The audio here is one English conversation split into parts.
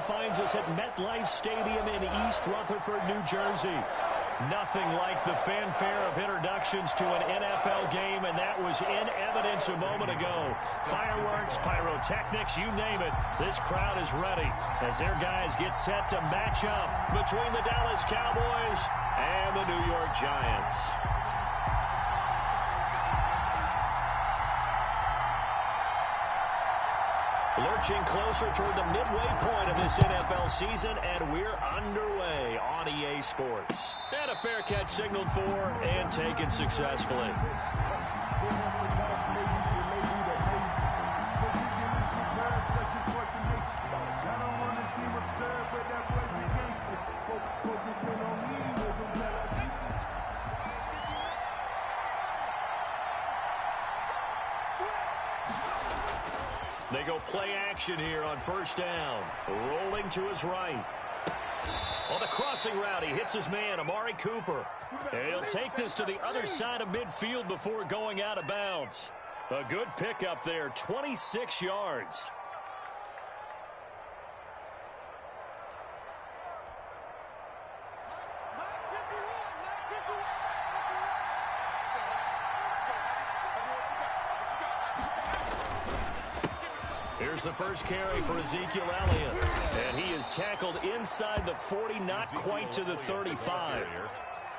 finds us at MetLife Stadium in East Rutherford, New Jersey. Nothing like the fanfare of introductions to an NFL game, and that was in evidence a moment ago. Fireworks, pyrotechnics, you name it. This crowd is ready as their guys get set to match up between the Dallas Cowboys and the New York Giants. Lurching closer toward the midway point of this NFL season, and we're underway on EA Sports. And a fair catch signaled for and taken successfully. They go play action here on first down. Rolling to his right. On the crossing route, he hits his man, Amari Cooper. And he'll take this to the other side of midfield before going out of bounds. A good pickup there, 26 yards. Here's the first carry for Ezekiel Elliott. And he is tackled inside the 40, not quite to the 35.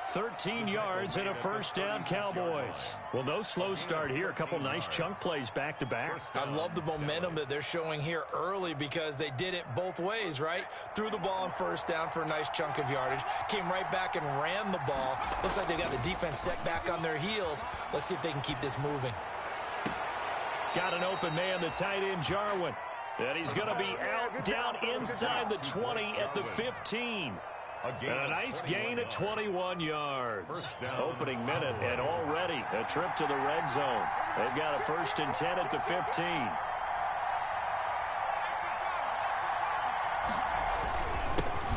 13 yards and a first down, Cowboys. Well, no slow start here. A couple nice chunk plays back-to-back. I love the momentum that they're showing here early because they did it both ways, right? Threw the ball on first down for a nice chunk of yardage. Came right back and ran the ball. Looks like they got the defense set back on their heels. Let's see if they can keep this moving. Got an open man, the tight end, Jarwin. And he's going to be out down inside the 20 at the 15. A nice gain at 21 yards. Opening minute, and already a trip to the red zone. They've got a 1st and 10 at the 15.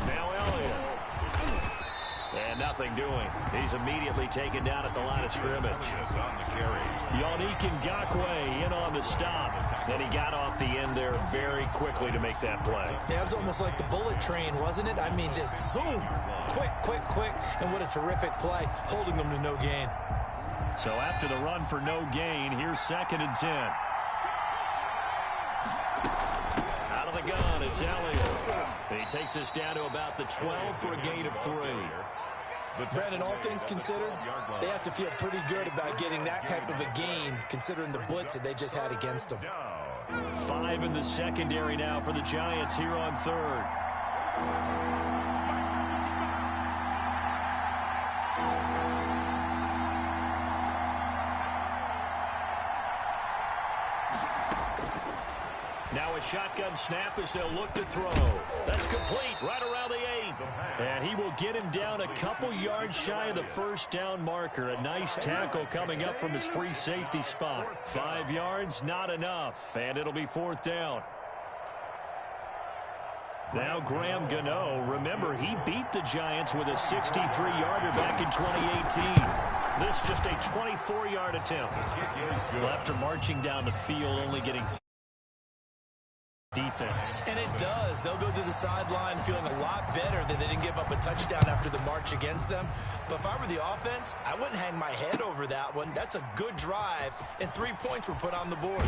Now Elliott. And nothing doing. He's immediately taken down at the line of scrimmage. Yannick Ngakoue in on the stop. And he got off the end there very quickly to make that play. Yeah, it was almost like the bullet train, wasn't it? I mean, just zoom. Quick, quick, quick. And what a terrific play, holding them to no gain. So after the run for no gain, here's 2nd and 10. Out of the gun, it's Elliott. And he takes us down to about the 12 for a gain of 3. Brandon, all things considered, they have to feel pretty good about getting that type of a gain, considering the blitz that they just had against them. 5 in the secondary now for the Giants here on 3rd. Now a shotgun snap as they'll look to throw. That's complete right around the 8. And he will get him down a couple yards shy of the first down marker. A nice tackle coming up from his free safety spot. 5 yards, not enough. And it'll be 4th down. Now Graham Gano. Remember, he beat the Giants with a 63-yarder back in 2018. This just a 24-yard attempt. Well, after marching down the field, only getting defense. And it does. They'll go to the sideline feeling a lot better that they didn't give up a touchdown after the march against them. But if I were the offense, I wouldn't hang my head over that one. That's a good drive, and 3 points were put on the board.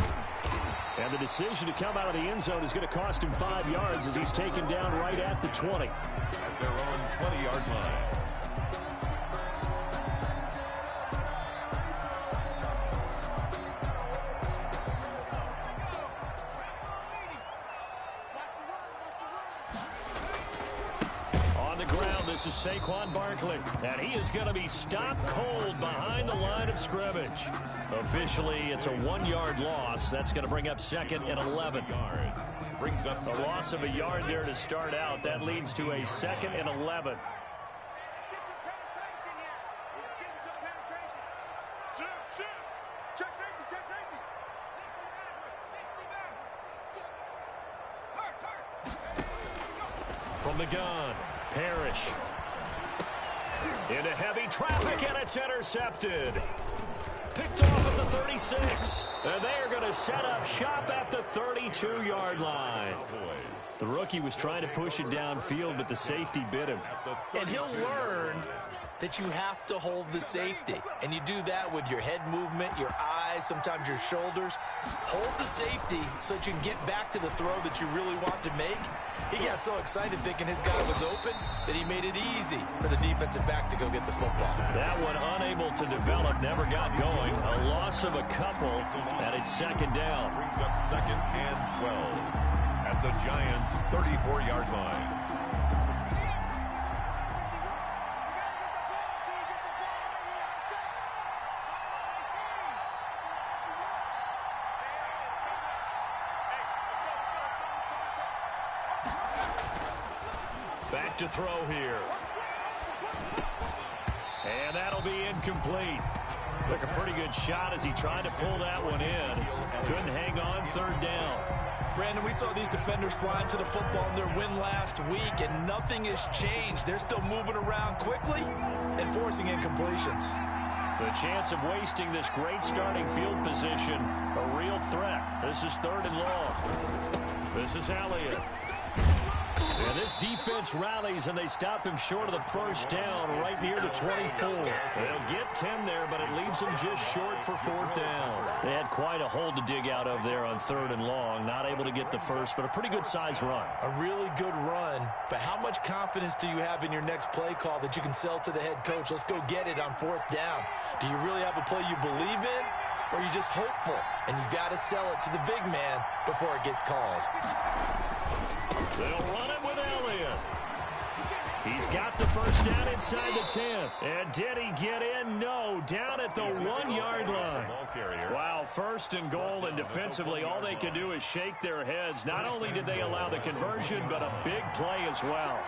And the decision to come out of the end zone is going to cost him 5 yards as he's taken down right at the 20. At their own 20-yard line. This is Saquon Barkley, and he is going to be stopped cold behind the line of scrimmage. Officially, it's a 1-yard loss. That's going to bring up 2nd and 11. A loss of a yard there to start out. That leads to a 2nd and 11. From the gun, Parrish. Into heavy traffic, and it's intercepted. Picked off at the 36. And they are going to set up shop at the 32-yard line. The rookie was trying to push it downfield, but the safety bit him. And he'll learn that you have to hold the safety. And you do that with your head movement, your eyes, sometimes your shoulders. Hold the safety so that you can get back to the throw that you really want to make. He got so excited thinking his guy was open that he made it easy for the defensive back to go get the football. That one unable to develop, never got going. A loss of a couple, and it's second down. Brings up second and 12 at the Giants' 34-yard line. Back to throw here. And that'll be incomplete. Took a pretty good shot as he tried to pull that one in. Couldn't hang on, third down. Brandon, we saw these defenders flying to the football in their win last week, and nothing has changed. They're still moving around quickly and forcing incompletions. The chance of wasting this great starting field position, a real threat. This is third and long. This is Elliott. And this defense rallies, and they stop him short of the first down right near the 24. They'll get 10 there, but it leaves them just short for fourth down. They had quite a hole to dig out of there on third and long. Not able to get the first, but a pretty good-sized run. A really good run, but how much confidence do you have in your next play call that you can sell to the head coach? Let's go get it on fourth down. Do you really have a play you believe in, or are you just hopeful, and you got to sell it to the big man before it gets called? They'll run it with Elliott. He's got the first down inside the 10. And did he get in? No. Down at the 1-yard line. Wow, first and goal, and defensively all they can do is shake their heads. Not only did they allow the conversion, but a big play as well.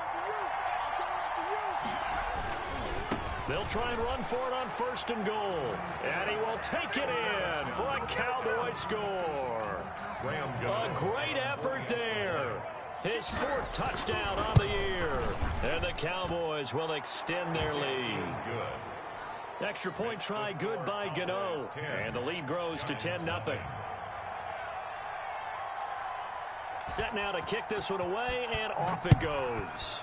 They'll try and run for it on first and goal. And he will take it in for a Cowboy score. A great effort there. His fourth touchdown on the year. And the Cowboys will extend their lead. Extra point try good by Gano. And the lead grows to 10-0. Set now to kick this one away, and off it goes.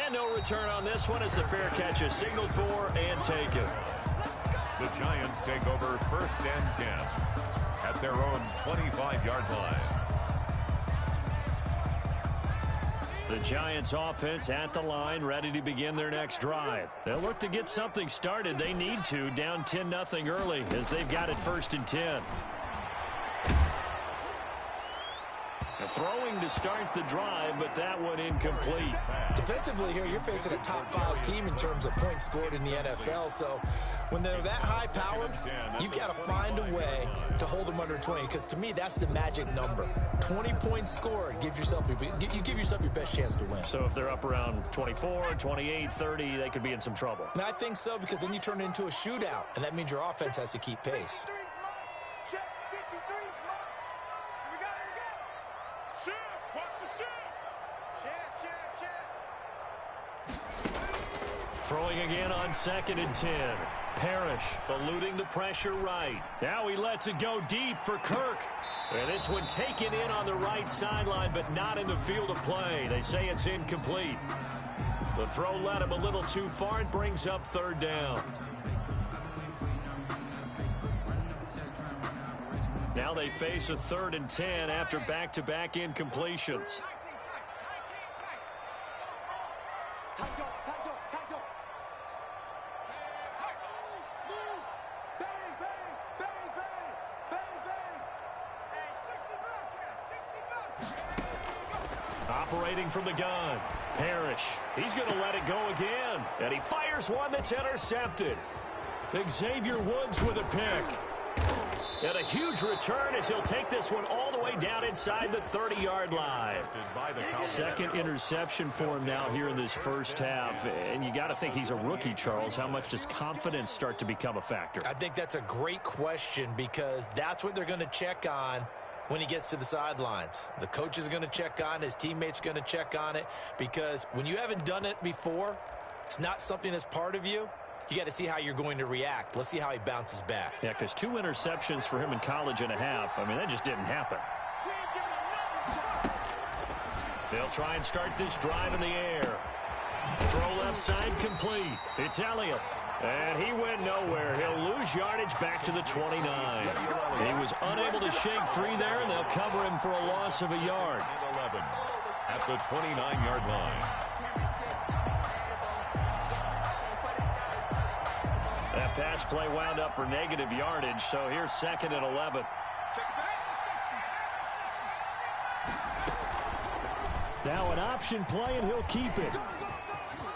And no return on this one as the fair catch is signaled for and taken. The Giants take over first and 10 at their own 25-yard line. The Giants offense at the line, ready to begin their next drive. They'll look to get something started. They need to, down 10-0 early as they've got it first and 10. Throwing to start the drive, but that one incomplete. Defensively here, you're facing a top-5 team in terms of points scored in the NFL, so when they're that high-powered, you've got to find a way to hold them under 20, because to me, that's the magic number. 20 points scored, you give yourself your best chance to win. So if they're up around 24, 28, 30, they could be in some trouble. And I think so, because then you turn it into a shootout, and that means your offense has to keep pace. Throwing again on second and 10. Parrish eluding the pressure right. Now he lets it go deep for Kirk. And this one taken in on the right sideline, but not in the field of play. They say it's incomplete. The throw led him a little too far. It brings up third down. Now they face a third and 10 after back-to-back incompletions. Operating from the gun, Parrish. He's going to let it go again. And he fires one that's intercepted. Xavier Woods with a pick. And a huge return as he'll take this one all the way down inside the 30-yard line. Second interception for him now here in this first half. And you got to think he's a rookie, Charles. How much does confidence start to become a factor? I think that's a great question, because that's what they're going to check on when he gets to the sidelines. The coach is going to check on, his teammates are going to check on it, because when you haven't done it before, it's not something that's part of you. you got to see how you're going to react. Let's see how he bounces back. Yeah, because 2 interceptions for him in college and a half. I mean, that just didn't happen. They'll try and start this drive in the air. Throw left side complete. It's Elliott. And he went nowhere. He'll lose yardage back to the 29. He was unable to shake free there, and they'll cover him for a loss of a yard. 11 at the 29-yard line. That pass play wound up for negative yardage, so here's 2nd and 11. Now an option play, and he'll keep it.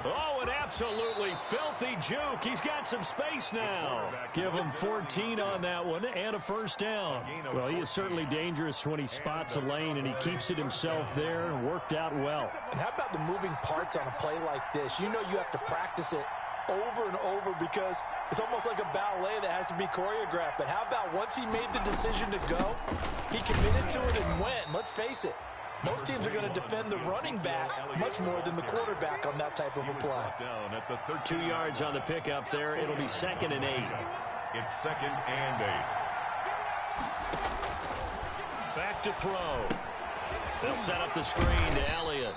Oh, an absolutely filthy juke. He's got some space now. Give him 14 on that one and a first down. Well, he is certainly dangerous when he spots a lane, and he keeps it himself there and worked out well. And how about the moving parts on a play like this? You know you have to practice it over and over because it's almost like a ballet that has to be choreographed. But how about once he made the decision to go, he committed to it and went. Let's face it. Most teams are going to defend the running back much more than the quarterback on that type of a play. 2 yards on the pickup there. It'll be 2nd and 8. It's 2nd and 8. Back to throw. They'll set up the screen to Elliott.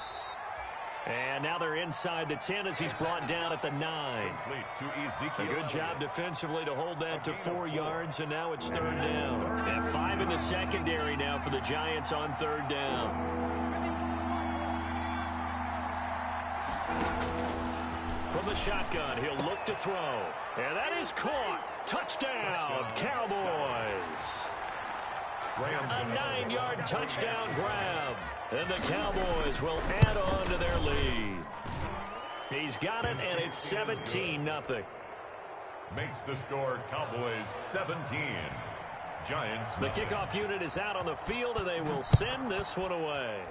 And now they're inside the 10 as he's brought down at the 9. A good job defensively to hold that to 4 yards, and now it's 3rd down. And 5 in the secondary now for the Giants on 3rd down. From the shotgun, he'll look to throw. And that is caught. Touchdown, Cowboys. A 9-yard touchdown grab. And the Cowboys will add on to their lead. He's got it, and it's 17-0. Makes the score Cowboys 17. Giants. The kickoff unit is out on the field, and they will send this one away.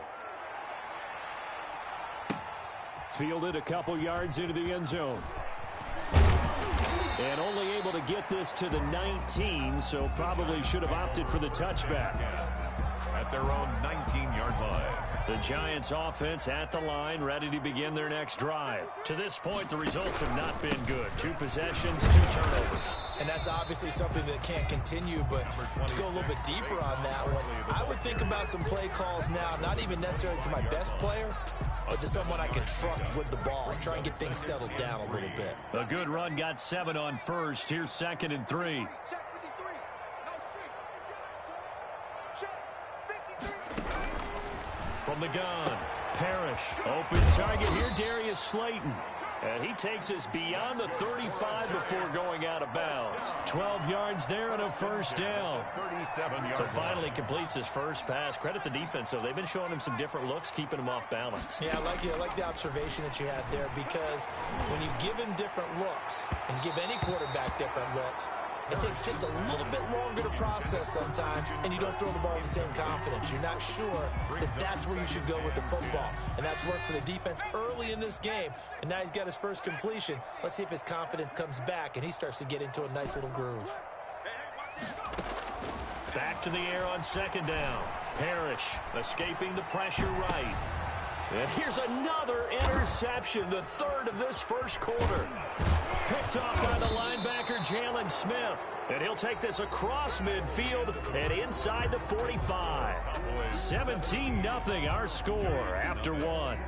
Fielded a couple yards into the end zone. And only able to get this to the 19, so probably should have opted for the touchback. At their own 19-yard line. The Giants offense at the line, ready to begin their next drive. To this point, the results have not been good. 2 possessions, 2 turnovers. And that's obviously something that can't continue, but to go a little bit deeper on that one, I would think about some play calls now, not even necessarily to my best player, but to someone I can trust with the ball. Try and get things settled down a little bit. A good run got 7 on first. Here's 2nd and 3. From the gun, Parrish. Open target here, Darius Slayton. And he takes us beyond the 35 before going out of bounds. 12 yards there and a first down. 37 yards. So finally completes his first pass. Credit the defense, though. They've been showing him some different looks, keeping him off balance. Yeah, I like the observation that you had there, because when you give him different looks and give any quarterback different looks, it takes just a little bit longer to process sometimes, and you don't throw the ball with the same confidence. You're not sure that that's where you should go with the football. And that's worked for the defense early in this game. And now he's got his first completion. Let's see if his confidence comes back and he starts to get into a nice little groove. Back to the air on 2nd down. Parrish escaping the pressure right. And here's another interception, the 3rd of this first quarter. Picked off by the linebacker, Jalen Smith. And he'll take this across midfield and inside the 45. 17-0 our score after 1.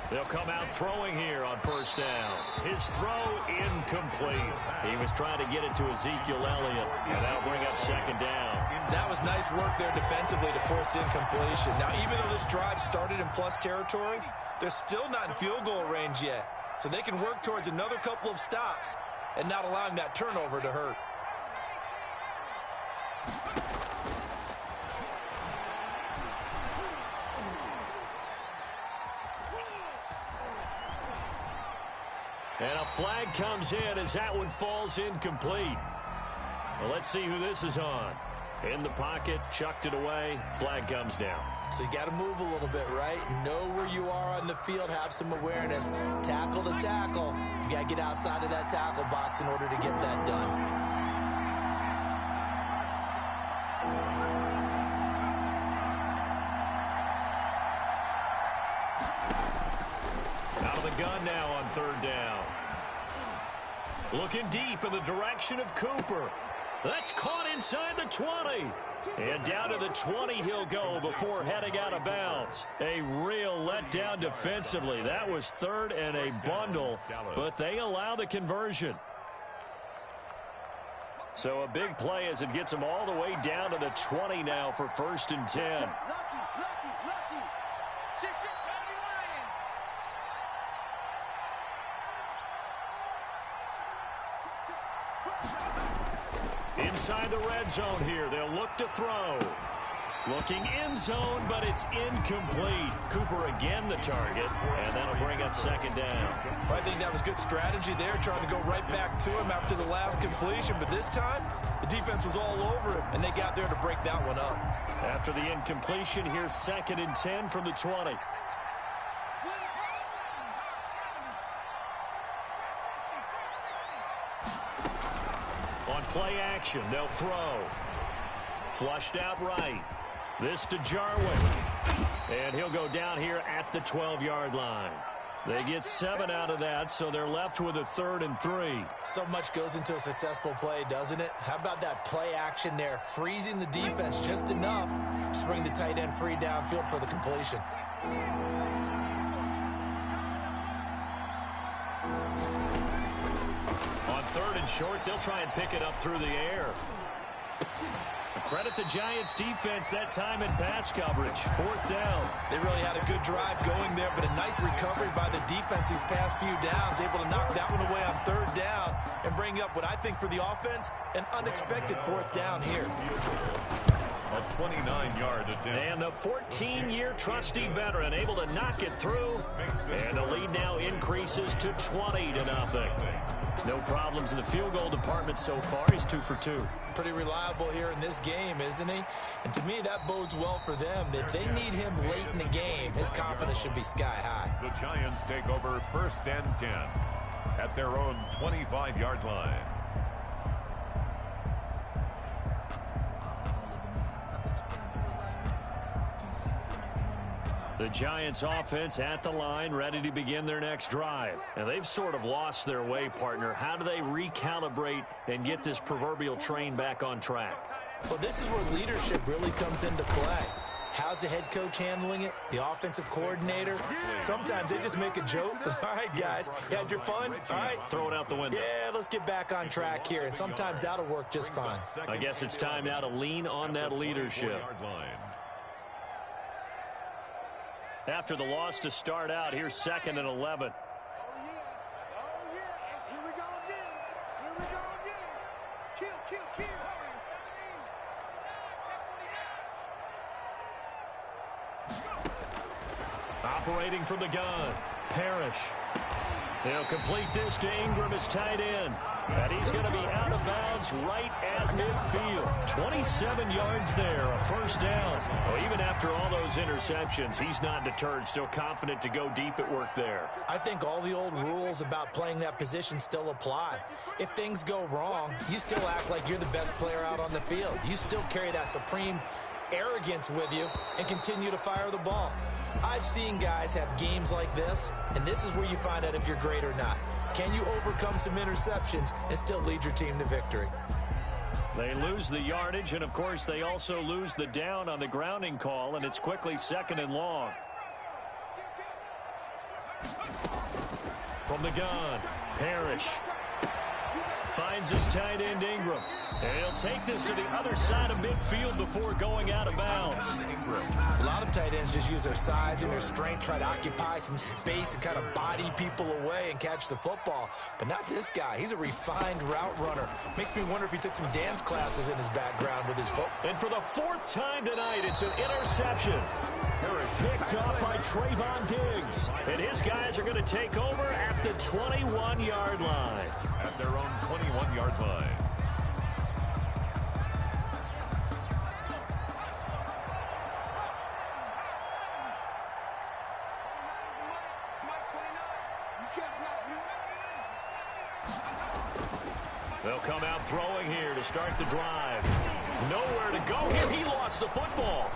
They'll come out throwing here on first down. His throw incomplete. He was trying to get it to Ezekiel Elliott, and that'll bring up 2nd down. That was nice work there defensively to force incompletion. Now, even though this drive started in plus territory, they're still not in field goal range yet. So they can work towards another couple of stops and not allowing that turnover to hurt. And a flag comes in as that one falls incomplete. Well, let's see who this is on. In the pocket, chucked it away, flag comes down. So you got to move a little bit, right? Know where you are on the field, have some awareness. Tackle to tackle. You got to get outside of that tackle box in order to get that done. Out of the gun now on third down. Looking deep in the direction of Cooper. That's caught inside the 20. And down to the 20 he'll go before heading out of bounds. A real letdown defensively. That was third and a bundle, but they allow the conversion. So a big play as it gets them all the way down to the 20 now for 1st and 10. Inside the red zone here, they'll look to throw. Looking end zone, but it's incomplete. Cooper again the target, and that'll bring up 2nd down. I think that was good strategy there, trying to go right back to him after the last completion. But this time, the defense was all over him, and they got there to break that one up. After the incompletion, here's 2nd and 10 from the 20. On play action, they'll throw. Flushed out right. This to Jarwin. And he'll go down here at the 12-yard line. They get 7 out of that, so they're left with a 3rd and 3. So much goes into a successful play, doesn't it? How about that play action there, freezing the defense just enough to bring the tight end free downfield for the completion. On 3rd and short, they'll try and pick it up through the air. Credit the Giants defense that time in pass coverage. 4th down. They really had a good drive going there, but a nice recovery by the defense these past few downs, able to knock that one away on 3rd down and bring up what I think for the offense, an unexpected 4th down here. A 29-yard attempt. And the 14-year trusty veteran able to knock it through. And the lead now increases to 20-0. No problems in the field goal department so far. He's 2 for 2. Pretty reliable here in this game, isn't he? And to me, that bodes well for them. If they need him late in the game, his confidence should be sky high. The Giants take over 1st and 10 at their own 25-yard line. The Giants offense at the line, ready to begin their next drive. And they've sort of lost their way, partner. How do they recalibrate and get this proverbial train back on track? Well, this is where leadership really comes into play. How's the head coach handling it? The offensive coordinator? Sometimes they just make a joke. All right, guys, you had your fun? All right. Throw it out the window. Yeah, let's get back on track here. And sometimes that'll work just fine. I guess it's time now to lean on that leadership. After the loss to start out, here's 2nd and 11. Here we go again. Kill. Operating from the gun, Parrish. He'll complete this to Ingram as tight end. And he's going to be out of bounds right at midfield. 27 yards there, a 1st down. Well, even after all those interceptions, he's not deterred, still confident to go deep at work there. I think all the old rules about playing that position still apply. If things go wrong, you still act like you're the best player out on the field. You still carry that supreme arrogance with you and continue to fire the ball. I've seen guys have games like this, and this is where you find out if you're great or not. Can you overcome some interceptions and still lead your team to victory? They lose the yardage, and of course they also lose the down on the grounding call, and it's quickly 2nd and long. From the gun, Parrish finds his tight end Ingram. And he'll take this to the other side of midfield before going out of bounds. A lot of tight ends just use their size and their strength, try to occupy some space and kind of body people away and catch the football. But not this guy. He's a refined route runner. Makes me wonder if he took some dance classes in his background with his foot. And for the 4th time tonight, it's an interception. Picked up by Trayvon Diggs. And his guys are going to take over at the 21-yard line. At their own 21-yard line. They'll come out throwing here to start the drive. Nowhere to go here. He lost the football.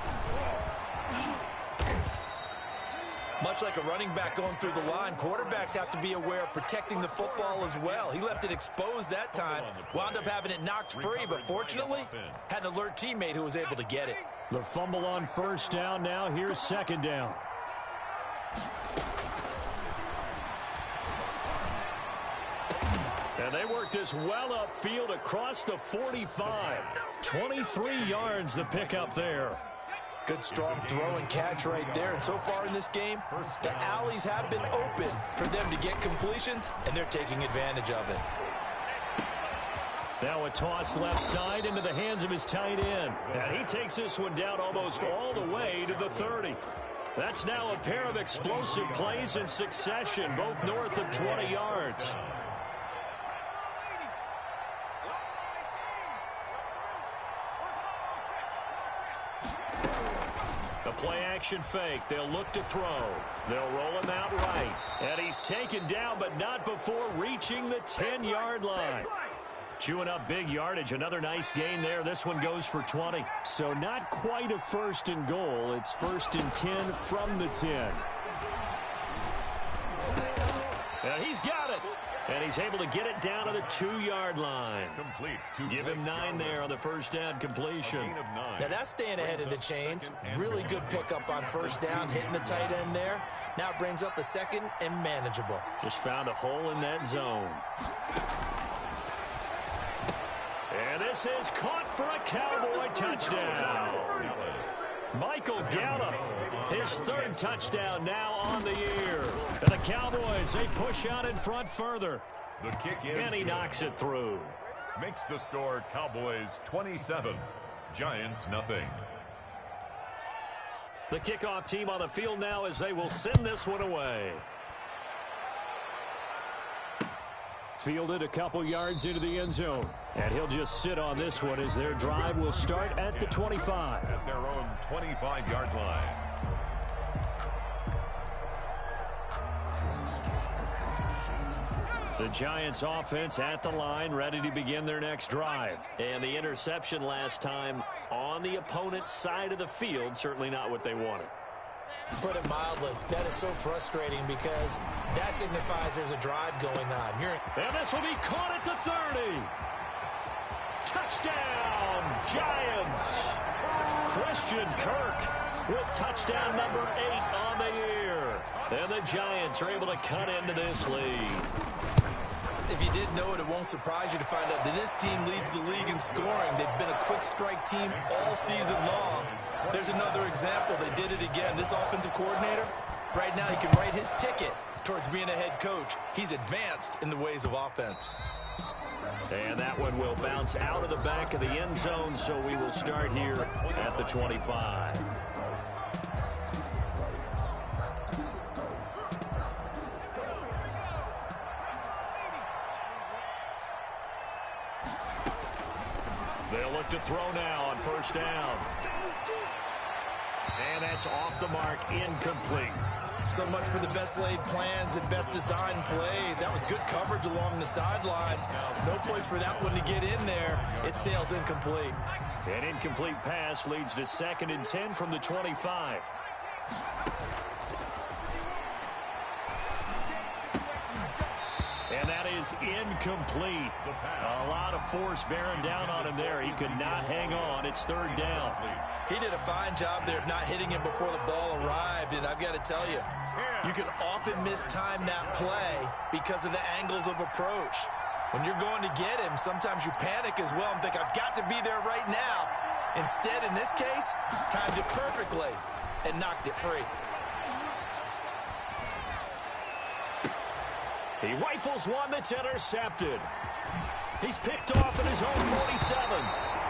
Much like a running back going through the line, quarterbacks have to be aware of protecting the football as well. He left it exposed that time, wound up having it knocked free, but fortunately, had an alert teammate who was able to get it. The fumble on first down now. Here's second down. And they work this well upfield across the 45. 23 yards the pickup there. Good strong throw and catch right there. And so far in this game, the alleys have been open for them to get completions, and they're taking advantage of it. Now a toss left side into the hands of his tight end. And he takes this one down almost all the way to the 30. That's now a pair of explosive plays in succession, both north of 20 yards. The play-action fake. They'll look to throw. They'll roll him out right. And he's taken down, but not before reaching the 10-yard line. Chewing up big yardage. Another nice gain there. This one goes for 20. So not quite a first and goal. It's first and 10 from the 10. And he's got it. And he's able to get it down to the 2-yard line. Give him 9 there on the first down completion. Now that's staying ahead of the chains. Really good pickup on first down, hitting the tight end there. Now it brings up a second and manageable. Just found a hole in that zone. And this is caught for a Cowboy touchdown. Michael Gallup, his third touchdown now on the year. And the Cowboys, they push out in front further. The kick is and he knocks it through. Makes the score Cowboys 27, Giants nothing. The kickoff team on the field now as they will send this one away. Fielded a couple yards into the end zone. And he'll just sit on this one as their drive will start at the 25. At their own 25-yard line. The Giants offense at the line, ready to begin their next drive. And the interception last time on the opponent's side of the field, certainly not what they wanted. Put it mildly, that is so frustrating because that signifies there's a drive going on. And this will be caught at the 30. Touchdown, Giants. Christian Kirk with touchdown number 8 on the year. And the Giants are able to cut into this lead. If you didn't know it, it won't surprise you to find out that this team leads the league in scoring. They've been a quick strike team all season long. There's another example. They did it again. This offensive coordinator, right now he can write his ticket towards being a head coach. He's advanced in the ways of offense. And that one will bounce out of the back of the end zone, so we will start here at the 25. They'll look to throw now on first down. And that's off the mark, incomplete. So much for the best laid plans and best designed plays. That was good coverage along the sidelines. No place for that one to get in there. It sails incomplete. An incomplete pass leads to 2nd and 10 from the 25. And that is incomplete. A lot of force bearing down on him there. He could not hang on. It's 3rd down. He did a fine job there of not hitting him before the ball arrived. And I've got to tell you, you can often mistime that play because of the angles of approach. When you're going to get him, sometimes you panic as well and think, I've got to be there right now. Instead, in this case, timed it perfectly and knocked it free. He rifles one that's intercepted. He's picked off at his own 47.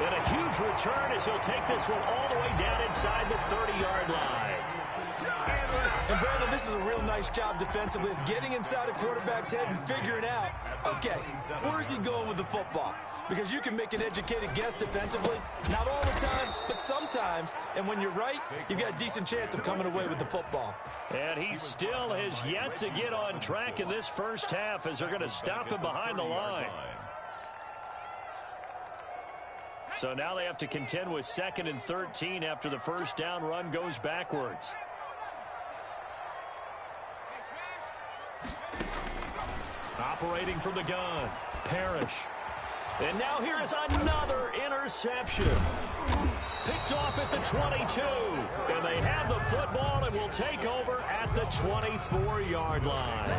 And a huge return as he'll take this one all the way down inside the 30-yard line. And Brandon, this is a real nice job defensively of getting inside a quarterback's head and figuring out, okay, where's he going with the football? Because you can make an educated guess defensively, not all the time, but sometimes. And when you're right, you've got a decent chance of coming away with the football. And he still has yet to get on track in this first half as they're going to stop him behind the line. So now they have to contend with 2nd and 13 after the first down run goes backwards. Operating from the gun, Parrish. And now here is another interception. Picked off at the 22. And they have the football and will take over at the 24-yard line.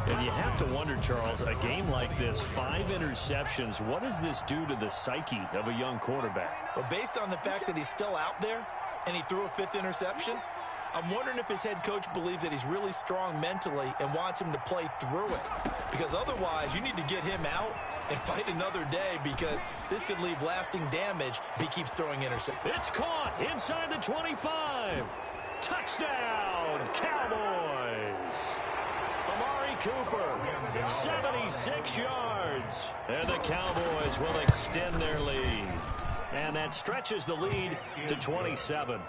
And you have to wonder, Charles, a game like this, 5 interceptions, what does this do to the psyche of a young quarterback? Well, based on the fact that he's still out there and he threw a 5th interception, I'm wondering if his head coach believes that he's really strong mentally and wants him to play through it. Because otherwise, you need to get him out and fight another day, because this could leave lasting damage if he keeps throwing interceptions. It's caught inside the 25. Touchdown, Cowboys. Amari Cooper, 76 yards. And the Cowboys will extend their lead. And that stretches the lead to 27.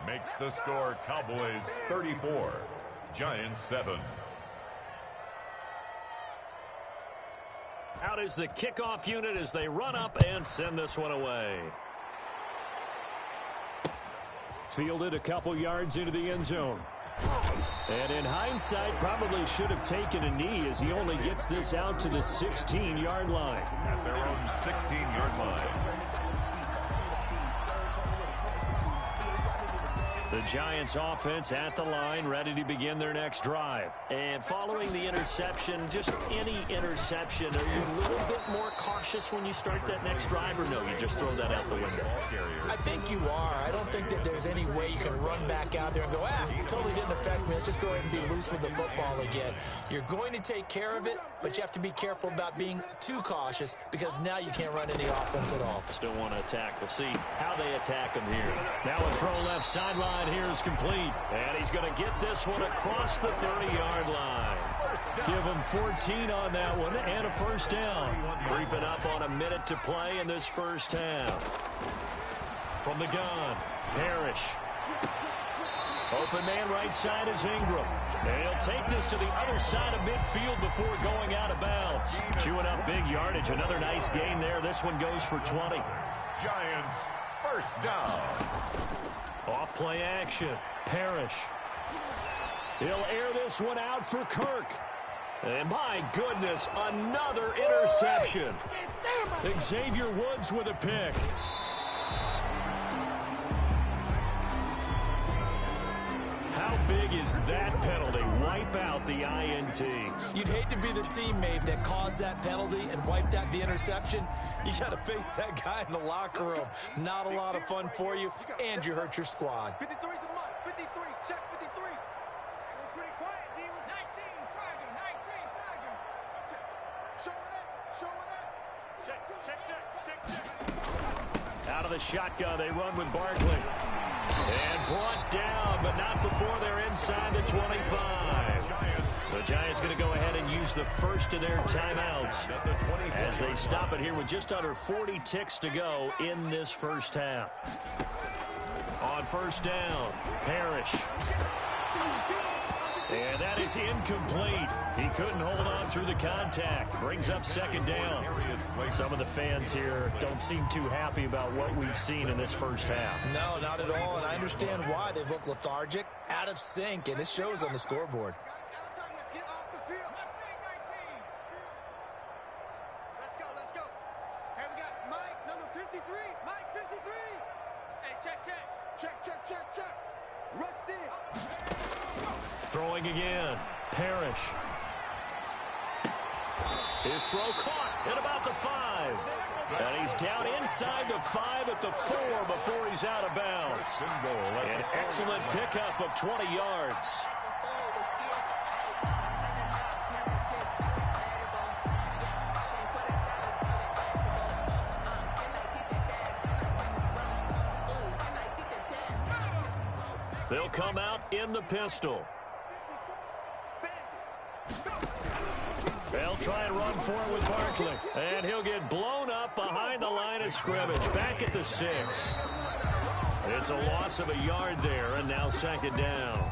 Makes the score Cowboys 34, Giants 7. Out is the kickoff unit as they run up and send this one away. Fielded a couple yards into the end zone. And in hindsight, probably should have taken a knee as he only gets this out to the 16-yard line. At their own 16-yard line. The Giants offense at the line, ready to begin their next drive. And following the interception, just any interception, are you a little bit more cautious when you start that next drive, or no, you just throw that out the window? I think you are. I don't think that there's any way you can run back out there and go, totally didn't affect me. Let's just go ahead and be loose with the football again. You're going to take care of it, but you have to be careful about being too cautious, because now you can't run any offense at all. Still want to attack. We'll see how they attack him here. Now a throw left sideline. Here is complete, and he's going to get this one across the 30-yard line. Give him 14 on that one and a first down. Creeping up on a minute to play in this first half. From the gun, Parrish. Open man right side is Ingram. And he'll take this to the other side of midfield before going out of bounds. Chewing up big yardage. Another nice gain there. This one goes for 20. Giants first down. Off play action. Parrish. He'll air this one out for Kirk. And my goodness, another interception. Xavier Woods with a pick. How big is that penalty? Wipe out the INT. You'd hate to be the teammate that caused that penalty and wiped out the interception. You got to face that guy in the locker room. Not a lot of fun for you, and you hurt your squad. 53's the mark. 53. Check 53. We're pretty quiet, team. 19. Tiger. 19. Tiger. Showing up. Showing up. Check. Out of the shotgun, they run with Barkley. And brought down, but not before they're inside the 25. The Giants going to go ahead and use the first of their timeouts as they stop it here with just under 40 ticks to go in this first half. On first down, Parrish. And that is incomplete. He couldn't hold on through the contact. Brings up second down. Some of the fans here don't seem too happy about what we've seen in this first half. No, not at all, and I understand why. They look lethargic, out of sync, and it shows on the scoreboard. Let's get off the field. Let's go. Hey, we got Mike, number 53. Mike, 53. Hey, check. Rush in. Throwing again. Parrish. His throw caught at about the 5. And he's down inside the 5 at the 4 before he's out of bounds. An excellent pickup of 20 yards. They'll come out in the pistol. They'll try and run for it with Barkley. And he'll get blown up behind the line of scrimmage. Back at the 6. It's a loss of a yard there, and now second down.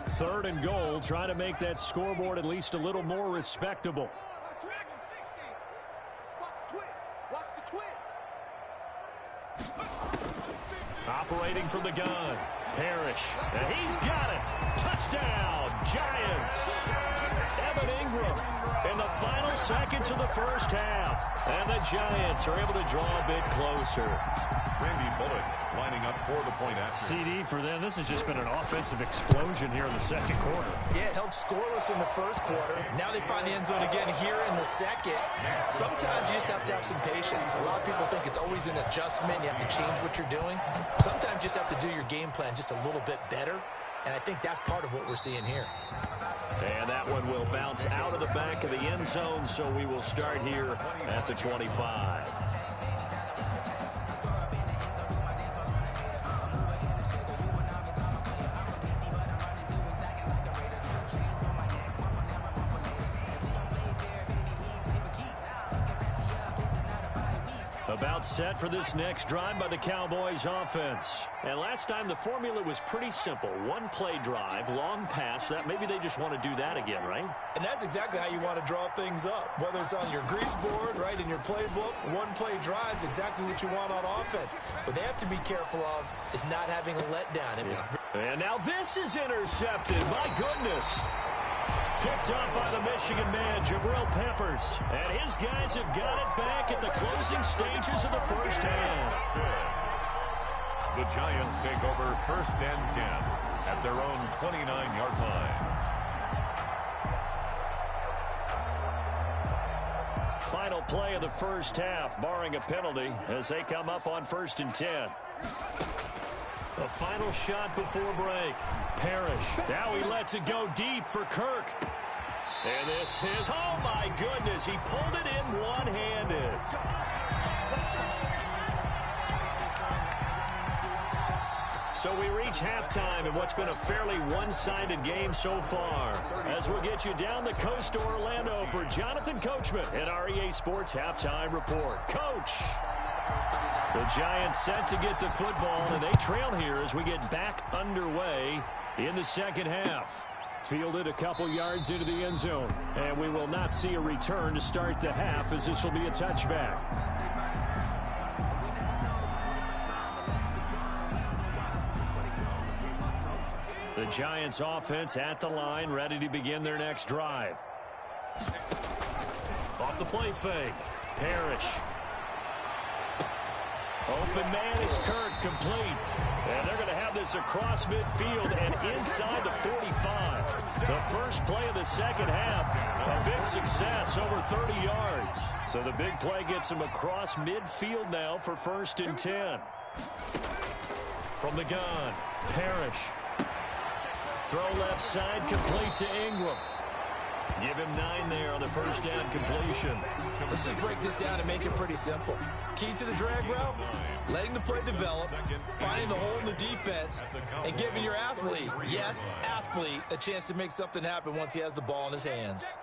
Third and goal, trying to make that scoreboard at least a little more respectable. Box 20. Operating from the gun, Parrish. And he's got it. Touchdown, Giants. Evan Ingram in the final seconds of the first half. And the Giants are able to draw a bit closer. Randy Bullock lining up for the point after. CD for them. This has just been an offensive explosion here in the second quarter. Yeah, held scoreless in the first quarter. Now they find the end zone again here in the second. Sometimes you just have to have some patience. A lot of people think it's always an adjustment. You have to change what you're doing. Sometimes you just have to do your game plan just a little bit better. And I think that's part of what we're seeing here. And that one will bounce out of the back of the end zone, so we will start here at the 25. About set for this next drive by the Cowboys offense. And last time the formula was pretty simple. One play drive, long pass. That maybe they just want to do that again, right? And that's exactly how you want to draw things up. Whether it's on your grease board, right, in your playbook, one play drive is exactly what you want on offense. What they have to be careful of is not having a letdown. And now this is intercepted. My goodness. Picked up by the Michigan man, Jabril Peppers. And his guys have got it back at the closing stages of the first half. The Giants take over first and 10 at their own 29-yard line. Final play of the first half, barring a penalty, as they come up on first and 10. The final shot before break. Parrish. Now he lets it go deep for Kirk. And this is, oh my goodness, he pulled it in one-handed. So we reach halftime in what's been a fairly one-sided game so far. As we'll get you down the coast to Orlando for Jonathan Coachman at our EA Sports Halftime Report. Coach! The Giants set to get the football, and they trail here as we get back underway in the second half. Fielded a couple yards into the end zone, and we will not see a return to start the half, as this will be a touchback. The Giants offense at the line, ready to begin their next drive. Off the play fake, Parrish. Open man is Kirk, complete. And they're going to have this across midfield and inside the 45. The first play of the second half, a big success, over 30 yards. So the big play gets them across midfield now for first and 10. From the gun, Parrish. Throw left side, complete to Ingram. Give him 9 there on the first down completion. Let's just break this down and make it pretty simple. Key to the drag route, letting the play develop, finding the hole in the defense, and giving your athlete, yes, athlete, a chance to make something happen once he has the ball in his hands.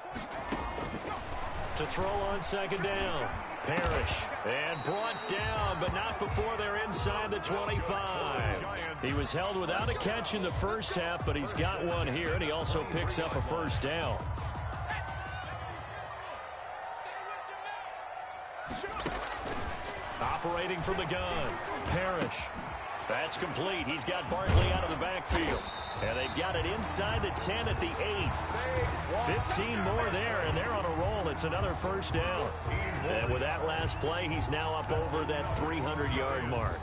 To throw on second down, Parrish. And brought down, but not before they're inside the 25. He was held without a catch in the first half, but he's got one here, and he also picks up a first down. Operating from the gun, Parrish. That's complete. He's got Barkley out of the backfield. And they've got it inside the 10 at the 8. 15 more there, and they're on a roll. It's another first down. And with that last play, he's now up over that 300-yard mark.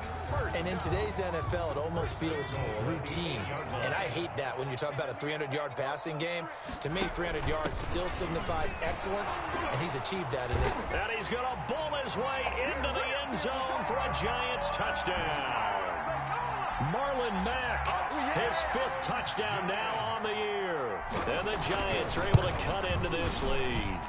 And in today's NFL, it almost feels routine. And I hate that when you talk about a 300-yard passing game. To me, 300 yards still signifies excellence, and he's achieved that in it. And he's going to bull his way into the end zone for a Giants touchdown. Marlon Mack, his 5th touchdown now on the year. And the Giants are able to cut into this lead.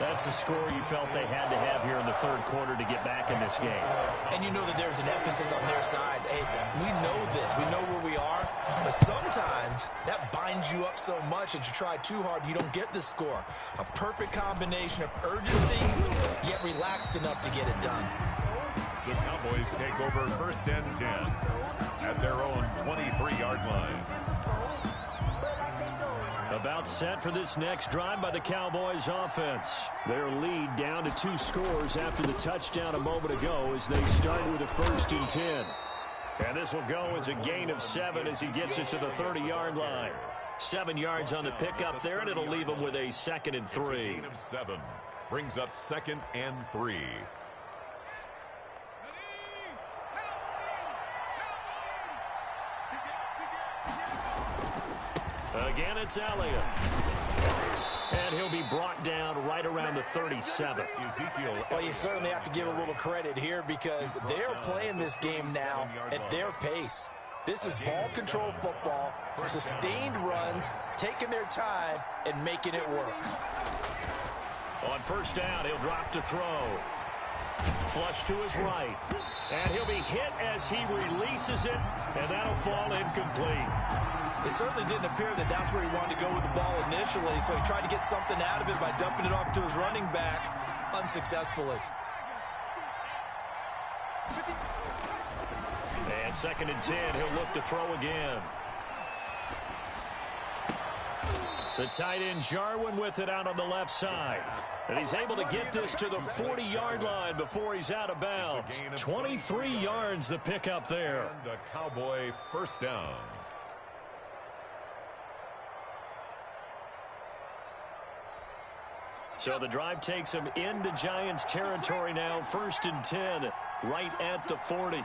That's a score you felt they had to have here in the third quarter to get back in this game. And you know that there's an emphasis on their side. Hey, we know this. We know where we are. But sometimes that binds you up so much that you try too hard, you don't get the score. A perfect combination of urgency, yet relaxed enough to get it done. The Cowboys take over first and 10 at their own 23-yard line. About set for this next drive by the Cowboys offense. Their lead down to 2 scores after the touchdown a moment ago as they start with a first and 10. And this will go as a gain of 7 as he gets it to the 30-yard line. 7 yards on the pickup there, and it'll leave him with a 2nd and 3. A gain of 7 brings up 2nd and 3. Again, it's Elliott. And he'll be brought down right around the 37. Well, you certainly have to give a little credit here because they're playing this game now at their pace. This is ball control football, sustained runs, taking their time and making it work. On first down, he'll drop to throw. Flush to his right. And he'll be hit as he releases it, and that'll fall incomplete. It certainly didn't appear that that's where he wanted to go with the ball initially, so he tried to get something out of it by dumping it off to his running back unsuccessfully. And 2nd and 10, he'll look to throw again. The tight end Jarwin with it out on the left side. And he's able to get this to the 40-yard line before he's out of bounds. 23 yards the pickup there. And a Cowboy first down. So the drive takes him into Giants territory now. 1st and 10, right at the 40.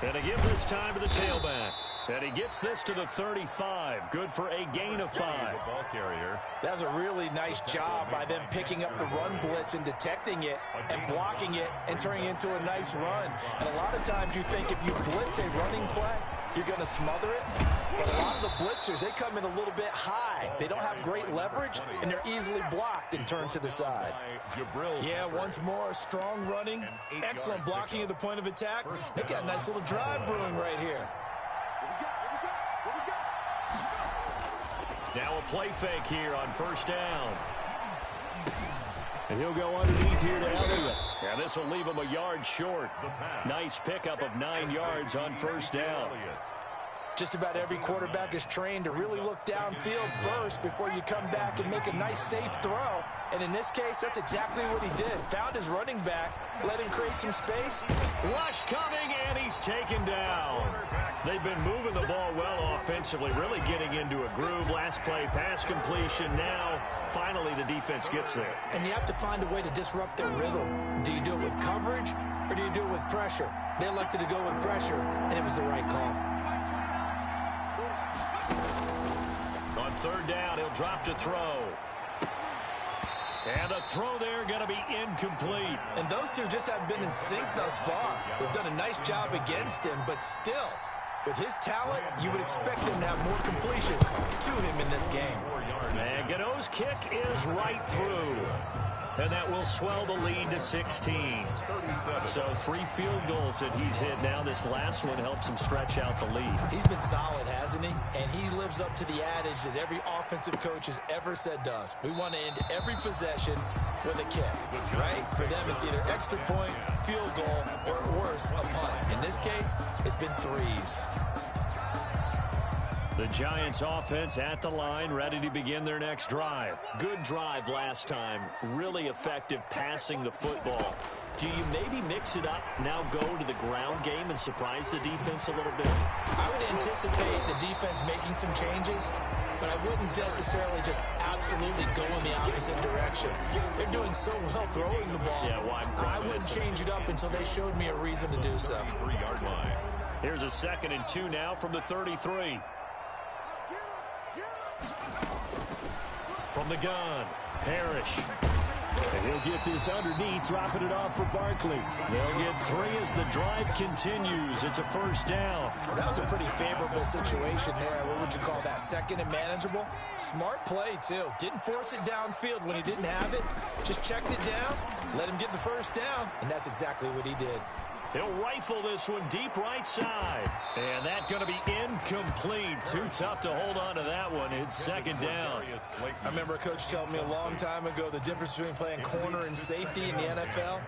And to give this time to the tailback. And he gets this to the 35. Good for a gain of 5. Ball carrier. That was a really nice job by them picking up the run blitz and detecting it and blocking it and turning it into a nice run. And a lot of times you think if you blitz a running play, you're going to smother it. But a lot of the blitzers, they come in a little bit high. They don't have great leverage, and they're easily blocked and turned to the side. Yeah, once more, strong running, excellent blocking at the point of attack. They got a nice little drive brewing right here. Now a play fake here on first down. And he'll go underneath here to Elliott. And this will leave him a yard short. Nice pickup of 9 yards on first down. Just about every quarterback is trained to really look downfield first before you come back and make a nice, safe throw. And in this case, that's exactly what he did. Found his running back, let him create some space. Rush coming, and he's taken down. They've been moving the ball well offensively, really getting into a groove. Last play, pass completion. Now, finally, the defense gets there. And you have to find a way to disrupt their rhythm. Do you do it with coverage, or do you do it with pressure? They elected to go with pressure, and it was the right call. On third down, he'll drop to throw. And the throw there going to be incomplete. And those two just haven't been in sync thus far. They've done a nice job against him, but still, with his talent, you would expect him to have more completions to him in this game. And Gano's kick is right through. And that will swell the lead to 16. So 3 field goals that he's hit now. This last one helps him stretch out the lead. He's been solid, hasn't he? And he lives up to the adage that every offensive coach has ever said to us. We want to end every possession with a kick, right? For them, it's either extra point, field goal, or at worst, a punt. In this case, it's been 3s. The Giants offense at the line, ready to begin their next drive. Good drive last time. Really effective passing the football. Do you maybe mix it up, now go to the ground game and surprise the defense a little bit? I would anticipate the defense making some changes, but I wouldn't necessarily just absolutely go in the opposite direction. They're doing so well throwing the ball. Yeah, well, I wouldn't change it up until they showed me a reason to do so. 3-yard line. Here's a 2nd and 2 now from the 33. From the gun, Parrish. And he'll get this underneath, dropping it off for Barkley. They'll get 3 as the drive continues. It's a first down. That was a pretty favorable situation there. What would you call that? 2nd and manageable? Smart play, too. Didn't force it downfield when he didn't have it. Just checked it down, let him get the first down, and that's exactly what he did. He'll rifle this one deep right side. And that's going to be incomplete. Too tough to hold on to that one. It's 2nd down. I remember a coach telling me a long time ago the difference between playing corner and safety in the NFL.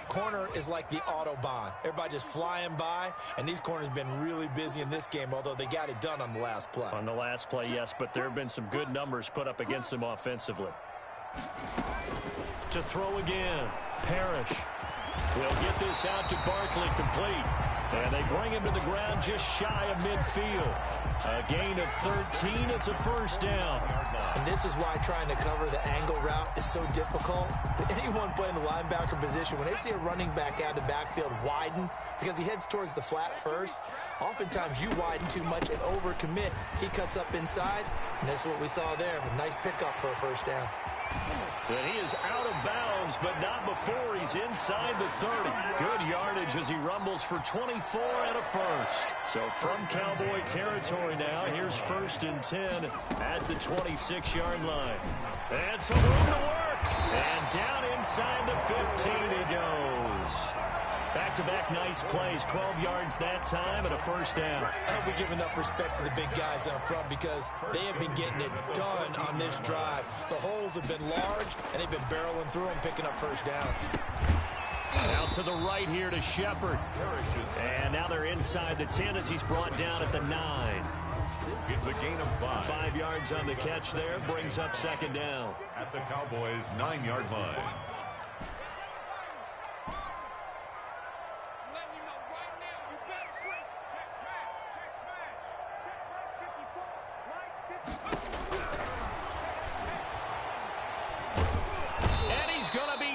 Corner is like the Autobahn. Everybody just flying by, and these corners have been really busy in this game, although they got it done on the last play. On the last play, yes, but there have been some good numbers put up against them offensively. To throw again, Parrish. He'll get this out to Barkley, complete. And they bring him to the ground just shy of midfield. A gain of 13. It's a first down. And this is why trying to cover the angle route is so difficult. Anyone playing the linebacker position, when they see a running back out of the backfield widen because he heads towards the flat first, oftentimes you widen too much and overcommit. He cuts up inside, and that's what we saw there. A nice pickup for a first down. And he is out of bounds, but not before he's inside the 30. Good yardage as he rumbles for 24 and a first. So from Cowboy territory now, here's 1st and 10 at the 26-yard line. And some room to work. And down inside the 15 he goes. Back-to-back nice plays, 12 yards that time and a first down. I hope we give enough respect to the big guys up front because they have been getting it done on this drive. The holes have been large, and they've been barreling through them, picking up first downs. Out to the right here to Shepard. And now they're inside the 10 as he's brought down at the 9. It's a gain of 5. 5 yards on the catch there, brings up second down. At the Cowboys' 9-yard line.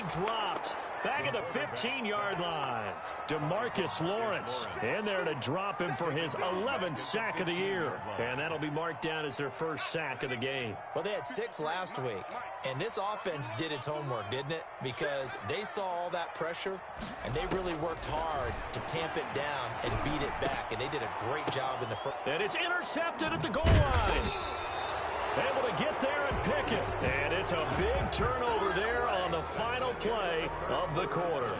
Dropped back at the 15-yard line. DeMarcus Lawrence in there to drop him for his 11th sack of the year. And that'll be marked down as their first sack of the game. Well, they had 6 last week, and this offense did its homework, didn't it? Because they saw all that pressure, and they really worked hard to tamp it down and beat it back, and they did a great job in the first. And it's intercepted at the goal line. Able to get there and pick it. And it's a big turnover there on the final play of the quarter.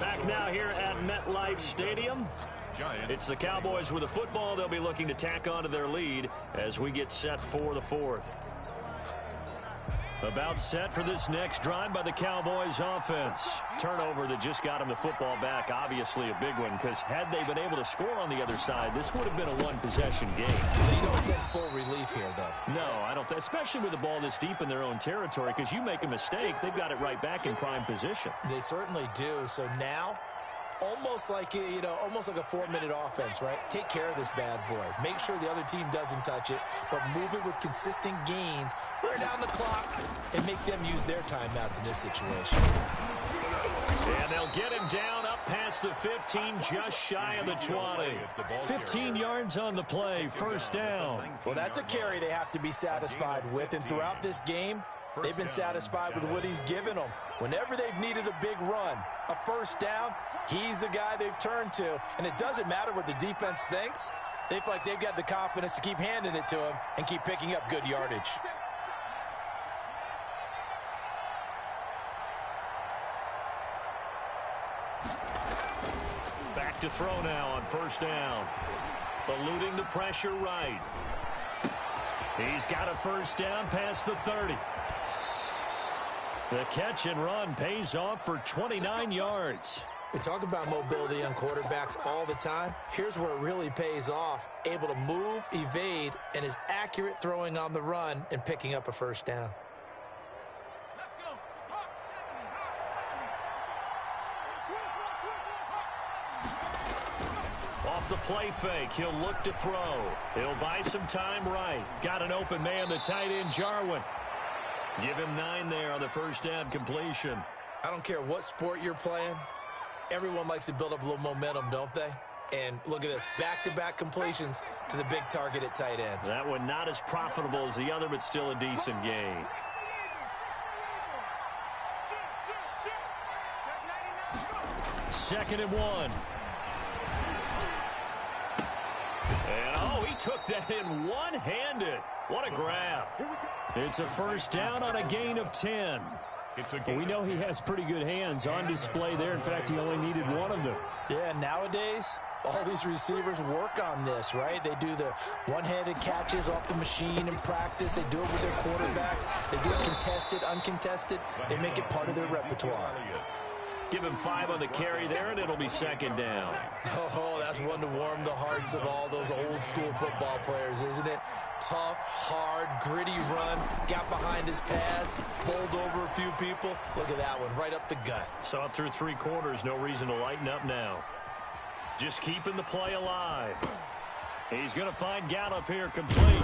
Back now here at MetLife Stadium. It's the Cowboys with the football. They'll be looking to tack onto their lead as we get set for the 4th. About set for this next drive by the Cowboys offense. Turnover that just got them the football back. Obviously a big one because had they been able to score on the other side, this would have been a one-possession game. So you don't sense full relief here, though? No, I don't. Especially with the ball this deep in their own territory because you make a mistake, they've got it right back in prime position. They certainly do. So now, almost like a 4-minute offense, right? Take care of this bad boy. Make sure the other team doesn't touch it, but move it with consistent gains. Wear down the clock and make them use their timeouts in this situation. And they'll get him down up past the 15, just shy of the 20. 15 yards on the play, first down. Well, that's a carry they have to be satisfied with, and throughout this game, they've been satisfied with what he's given them. Whenever they've needed a big run, a first down, he's the guy they've turned to. And it doesn't matter what the defense thinks. They feel like they've got the confidence to keep handing it to him and keep picking up good yardage. Back to throw now on first down. Eluding the pressure right. He's got a first down past the 30. The catch and run pays off for 29 yards. We talk about mobility on quarterbacks all the time. Here's where it really pays off. Able to move, evade, and is accurate throwing on the run and picking up a first down. Off the play fake, he'll look to throw. He'll buy some time right. Got an open man, the tight end, Jarwin. Give him 9 there on the first down completion. I don't care what sport you're playing. Everyone likes to build up a little momentum, don't they? And look at this, back-to-back completions to the big target at tight end. That one not as profitable as the other, but still a decent gain. Second and 1. And, oh, he took that in one-handed. What a grab. It's a first down on a gain of 10. We know he has pretty good hands on display there. In fact, he only needed one of them. Yeah, nowadays, all these receivers work on this, right? They do the one-handed catches off the machine in practice. They do it with their quarterbacks. They do it contested, uncontested. They make it part of their repertoire. Give him 5 on the carry there, and it'll be second down. Oh, that's one to warm the hearts of all those old-school football players, isn't it? Tough, hard, gritty run, got behind his pads, bowled over a few people. Look at that one, right up the gut. So up through 3 quarters, no reason to lighten up now. Just keeping the play alive. He's going to find Gallup here complete.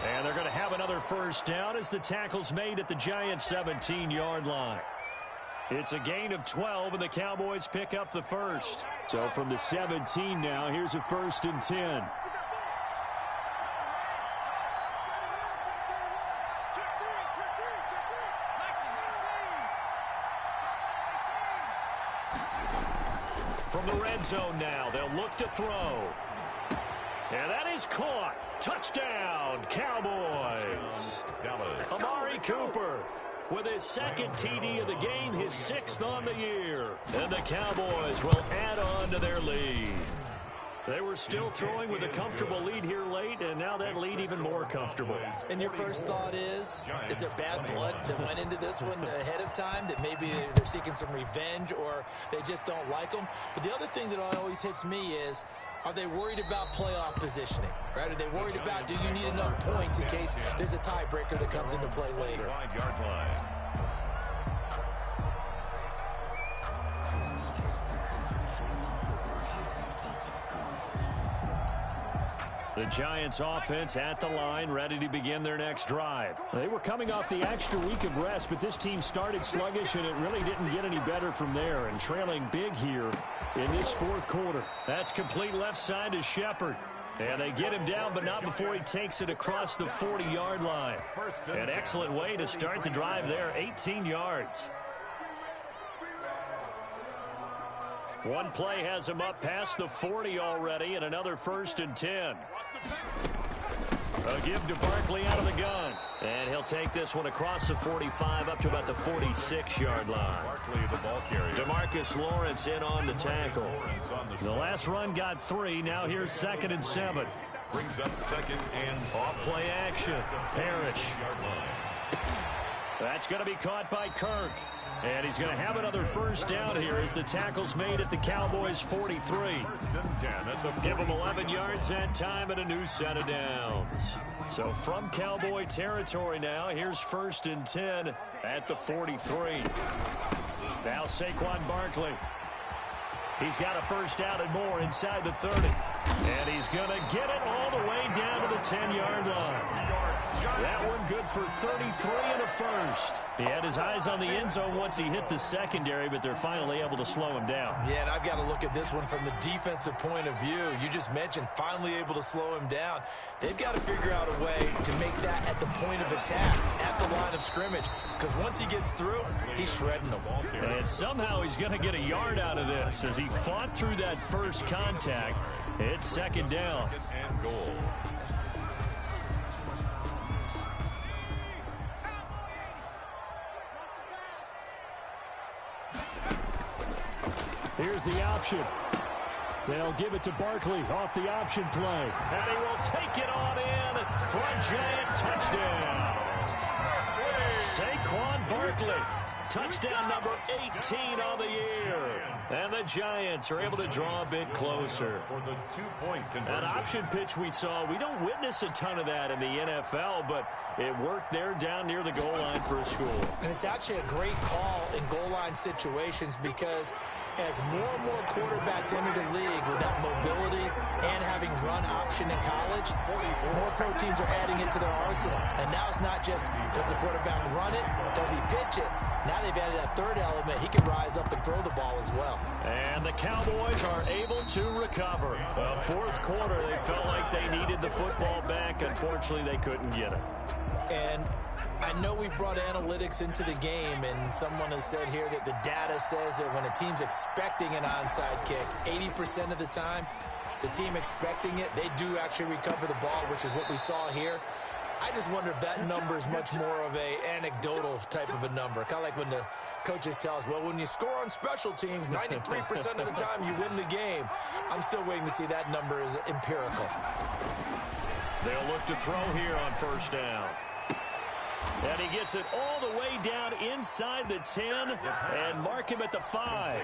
And they're going to have another first down as the tackle's made at the Giants' 17-yard line. It's a gain of 12, and the Cowboys pick up the first. So from the 17 now, here's a 1st and 10. From the red zone now, they'll look to throw. And that is caught. Touchdown, Cowboys. Amari Cooper with his 2nd TD of the game, his 6th on the year. And the Cowboys will add on to their lead. They were still throwing with a comfortable lead here late, and now that lead even more comfortable. And your first thought is there bad blood that went into this one ahead of time, that maybe they're seeking some revenge or they just don't like them? But the other thing that always hits me is, are they worried about playoff positioning? Right? Are they worried about, do you need enough points in case there's a tiebreaker that comes into play later? 5-yard line. The Giants offense at the line, ready to begin their next drive. They were coming off the extra week of rest, but this team started sluggish, and it really didn't get any better from there, and trailing big here in this 4th quarter. That's complete left side to Shepard. And they get him down, but not before he takes it across the 40-yard line. An excellent way to start the drive there, 18 yards. One play has him up past the 40 already, and another 1st and 10. A give to Barkley out of the gun. And he'll take this one across the 45 up to about the 46-yard line. Barkley, the ball carrier. DeMarcus Lawrence in on the tackle. The last run got 3. Now here's 2nd and 7. Brings up 2nd and 7. Off play action. Parrish. That's going to be caught by Kirk. And he's going to have another first down here as the tackle's made at the Cowboys' 43. 1st and 10 at the 40. Give him 11 yards that time and a new set of downs. So from Cowboy territory now, here's 1st and 10 at the 43. Now Saquon Barkley. He's got a first down and more inside the 30. And he's going to get it all the way down to the 10-yard line. That one good for 33 and a first. He had his eyes on the end zone once he hit the secondary, but they're finally able to slow him down. Yeah, and I've got to look at this one from the defensive point of view. You just mentioned finally able to slow him down. They've got to figure out a way to make that at the point of attack, at the line of scrimmage, because once he gets through, he's shredding them. And somehow he's going to get a yard out of this as he fought through that first contact. It's 2nd down. 2nd and goal. Here's the option. They'll give it to Barkley off the option play. And he will take it on in for a Giant touchdown. Saquon Barkley, touchdown number 18 on the year. And the Giants are able to draw a bit closer. For the 2-point conversion. That option pitch we saw, we don't witness a ton of that in the NFL, but it worked there down near the goal line for a score. And it's actually a great call in goal line situations because as more and more quarterbacks enter the league with that mobility and having run option in college, more pro teams are adding it to their arsenal. And now it's not just, does the quarterback run it? Does he pitch it? Now they've added that 3rd element. He can rise up and throw the ball as well. And the Cowboys are able to recover. The 4th quarter, they felt like they needed the football back. Unfortunately, they couldn't get it. And I know we brought analytics into the game, and someone has said here that the data says that when a team's expecting an onside kick, 80% of the time, the team expecting it, they do actually recover the ball, which is what we saw here. I just wonder if that number is much more of a anecdotal type of a number. Kind of like when the coaches tell us, well, when you score on special teams, 93% of the time you win the game. I'm still waiting to see that number is empirical. They'll look to throw here on first down. And he gets it all the way down inside the 10 and mark him at the 5.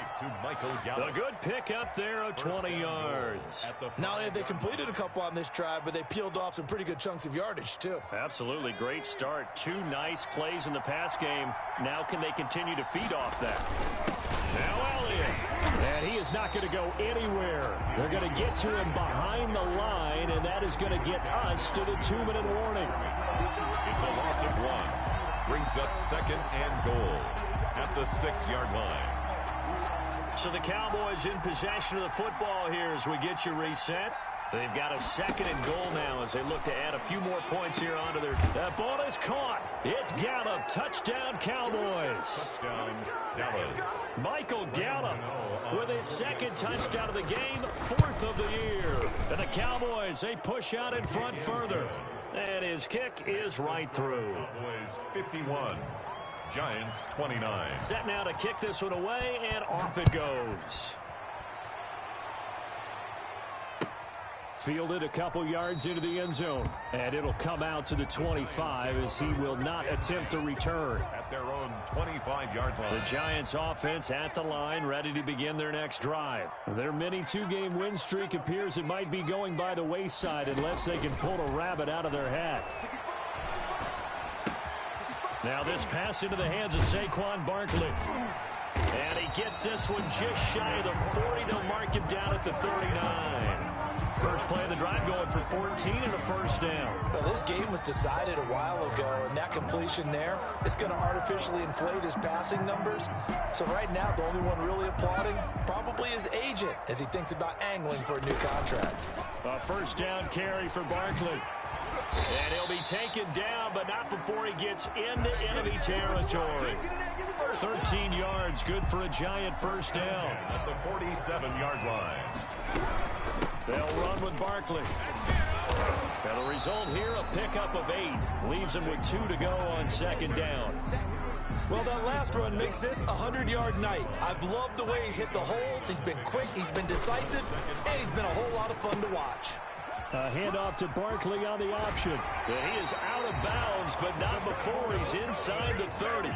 A good pickup there of 20 yards. Not only have they completed a couple on this drive, but they peeled off some pretty good chunks of yardage, too. Absolutely great start. 2 nice plays in the pass game. Now can they continue to feed off that? Now Elliott. And he is not going to go anywhere. They're going to get to him behind the line, and that is going to get us to the 2-minute warning. It's a loss of 1. Brings up 2nd and goal at the 6-yard line. So the Cowboys in possession of the football here as we get you reset. They've got a 2nd and goal now as they look to add a few more points here onto their... That ball is caught. It's Gallup. Touchdown, Cowboys. Touchdown, Dallas. Michael Gallup with his 2nd touchdown of the game, 4th of the year. And the Cowboys, they push out in front further. And his kick is right through. Cowboys 51, Giants 29. Set now to kick this one away, and off it goes. Fielded a couple yards into the end zone. And it'll come out to the 25 as he will not attempt to return. At their own 25-yard line. The Giants offense at the line, ready to begin their next drive. Their mini 2-game win streak appears it might be going by the wayside unless they can pull a rabbit out of their hat. Now this pass into the hands of Saquon Barkley. And he gets this one just shy of the 40. They'll mark him down at the 39. First play of the drive going for 14 and a first down. Well, this game was decided a while ago, and that completion there is going to artificially inflate his passing numbers. So right now, the only one really applauding probably his agent as he thinks about angling for a new contract. A first down carry for Barkley. And he'll be taken down, but not before he gets into enemy territory. 13 yards, good for a Giant first down. At the 47-yard line. They'll run with Barkley. And the result here, a pickup of 8. Leaves him with 2 to go on 2nd down. Well, that last run makes this a 100-yard night. I've loved the way he's hit the holes. He's been quick, he's been decisive, and he's been a whole lot of fun to watch. A handoff to Barkley on the option. And he is out of bounds, but not before he's inside the 30.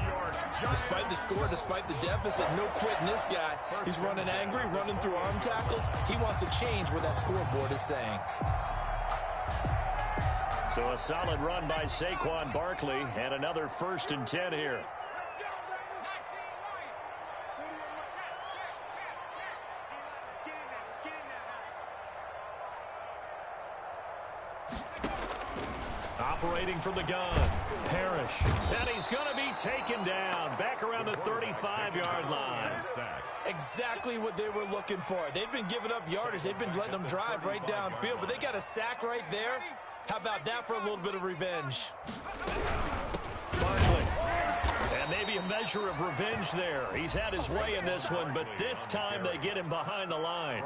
Despite the score, despite the deficit, no quitting this guy. He's running angry, running through arm tackles. He wants to change what that scoreboard is saying. So a solid run by Saquon Barkley, and another 1st and 10 here. Operating from the gun, Parrish. And he's going to be taken down back around the 35-yard line. Exactly what they were looking for. They've been giving up yardage. They've been letting them drive right downfield, but they got a sack right there. How about that for a little bit of revenge? Barkley. And maybe a measure of revenge there. He's had his way in this one, but this time they get him behind the line.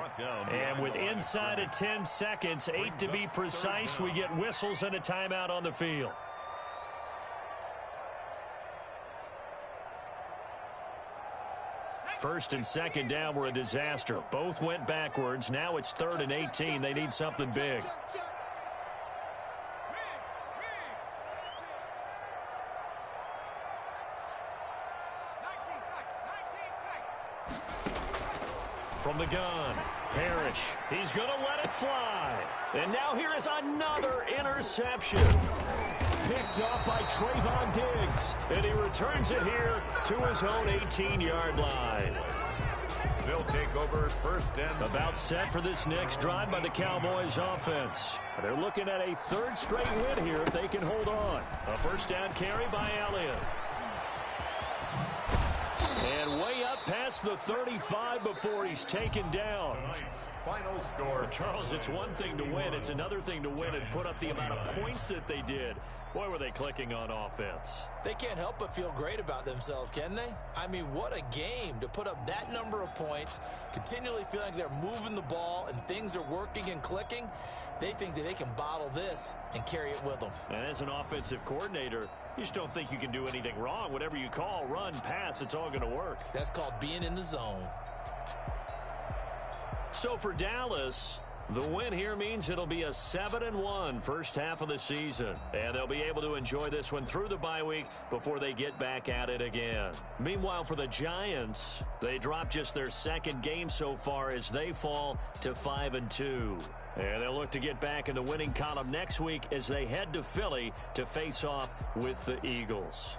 And with inside of 10 seconds, 8 to be precise, we get whistles and a timeout on the field. First and 2nd down were a disaster. Both went backwards. Now it's 3rd and 18. They need something big. From the gun, Parrish. He's going to let it fly. And now here is another interception. Picked off by Trayvon Diggs. And he returns it here to his own 18-yard line. They'll take over 1st and... About set for this next drive by the Cowboys offense. They're looking at a 3rd straight win here if they can hold on. A first down carry by Elliott. And way up past the 35 before he's taken down. Final score. Charles, it's one thing to win. It's another thing to win and put up the amount of points that they did. Boy, were they clicking on offense. They can't help but feel great about themselves, can they? I mean, what a game to put up that number of points, continually feeling like they're moving the ball and things are working and clicking. They think that they can bottle this and carry it with them. And as an offensive coordinator, you just don't think you can do anything wrong. Whatever you call, run, pass, it's all going to work. That's called being in the zone. So for Dallas, The win here means it'll be a 7-1 first half of the season, and they'll be able to enjoy this one through the bye week before they get back at it again. Meanwhile, for the Giants, they dropped just their second game so far as they fall to 5-2. And they'll look to get back in the winning column next week as they head to Philly to face off with the Eagles.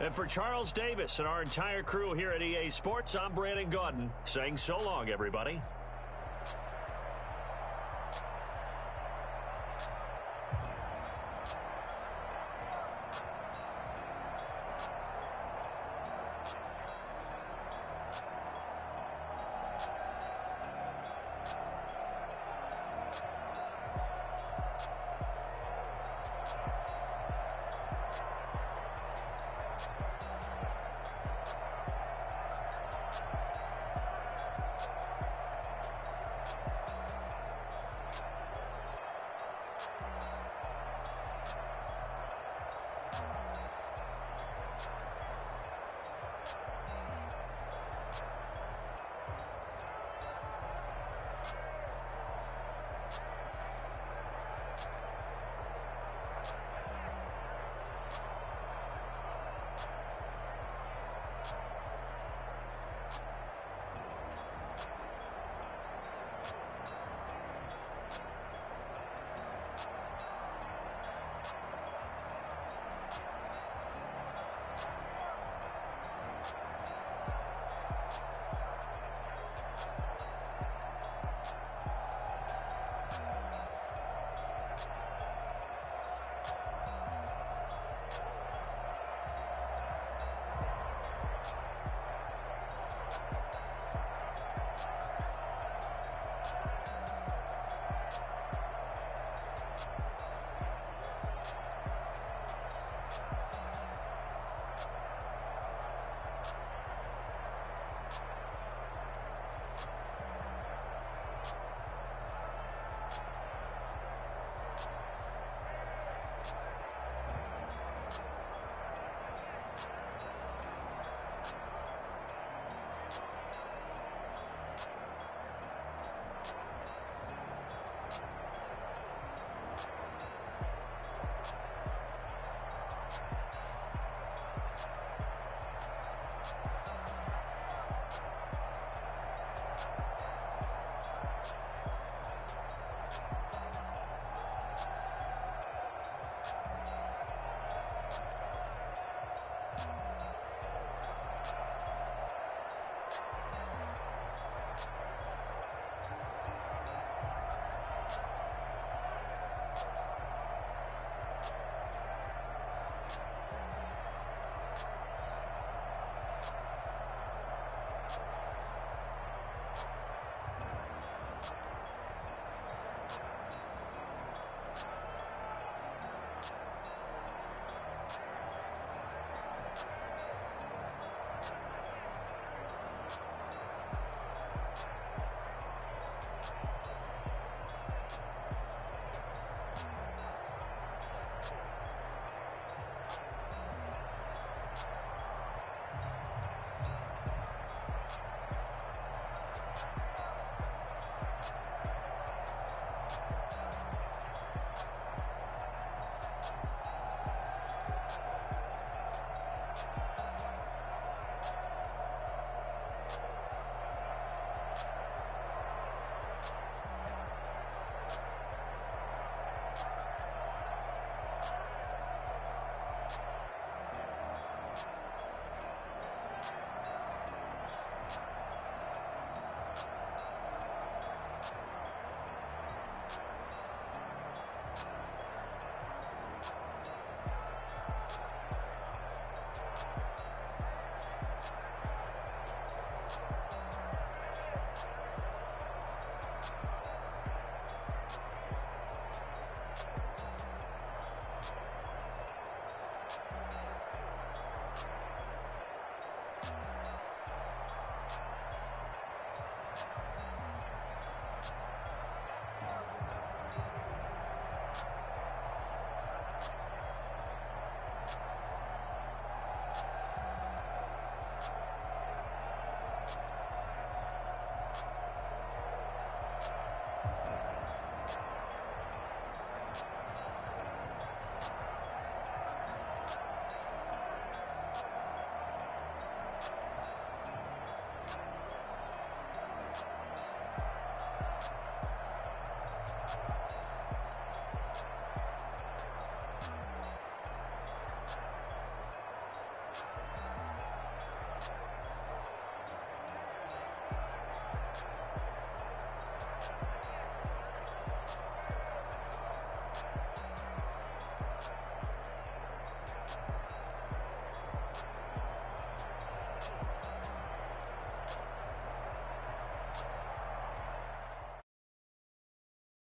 And for Charles Davis and our entire crew here at EA Sports, I'm Brandon Gaudin saying so long, everybody.